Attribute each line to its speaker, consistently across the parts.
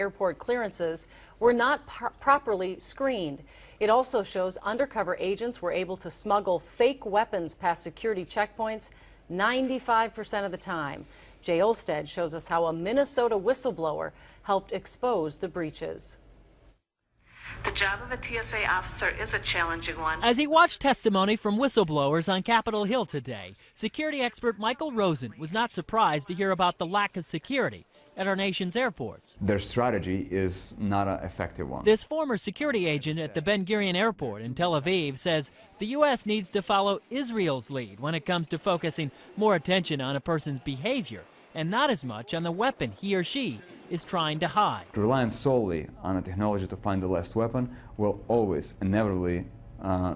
Speaker 1: airport clearances were not properly screened. It also shows undercover agents were able to smuggle fake weapons past security checkpoints 95% of the time. Jay Olstead shows us how a Minnesota whistleblower helped expose the breaches.
Speaker 2: The job of a TSA officer is a challenging one.
Speaker 3: As he watched testimony from whistleblowers on Capitol Hill today, security expert Michael Rozin was not surprised to hear about the lack of security at our nation's airports.
Speaker 4: Their strategy is not an effective one.
Speaker 3: This former security agent at the Ben Gurion Airport in Tel Aviv says the U.S. needs to follow Israel's lead when it comes to focusing more attention on a person's behavior and not as much on the weapon he or she is trying to hide.
Speaker 4: Relying solely on a technology to find the last weapon will always inevitably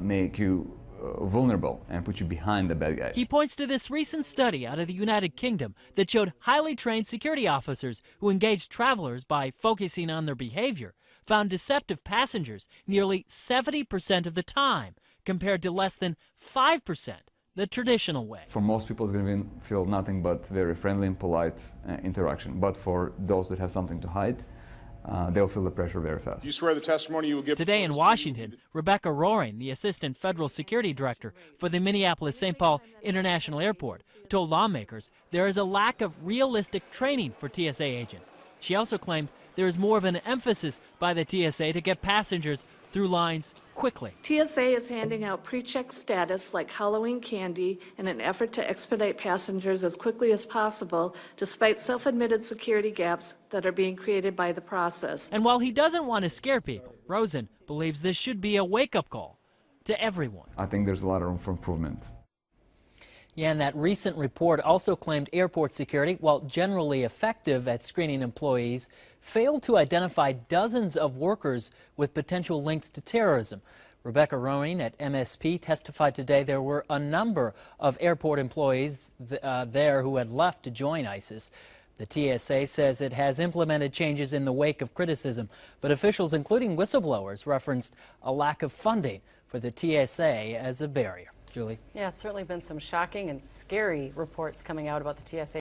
Speaker 4: make you vulnerable and put you behind the bad guy.
Speaker 3: He points to this recent study out of the United Kingdom that showed highly trained security officers who engaged travelers by focusing on their behavior found deceptive passengers nearly 70% of the time, compared to less than 5% the traditional way.
Speaker 4: For most people, it's going to feel nothing but very friendly and polite interaction. But for those that have something to hide, they'll feel the pressure very fast.
Speaker 5: Do you swear the testimony you will give
Speaker 3: today in Washington, Rebecca Roaring, the Assistant Federal Security Director for the Minneapolis-St. Paul International Airport, told lawmakers there is a lack of realistic training for TSA agents. She also claimed there is more of an emphasis by the TSA to get passengers through lines quickly.
Speaker 2: TSA is handing out pre-check status like Halloween candy in an effort to expedite passengers as quickly as possible, despite self-admitted security gaps that are being created by the process.
Speaker 3: And while he doesn't want to scare people, Rozin believes this should be a wake-up call to everyone.
Speaker 4: I think there's a lot of room for improvement.
Speaker 3: Yeah, and that recent report also claimed airport security, while generally effective at screening employees, failed to identify dozens of workers with potential links to terrorism. Rebecca Roaring at MSP testified today there were a number of airport employees there who had left to join ISIS. The TSA says it has implemented changes in the wake of criticism, but officials, including whistleblowers, referenced a lack of funding for the TSA as a barrier. Julie?
Speaker 1: Yeah, it's certainly been some shocking and scary reports coming out about the TSA.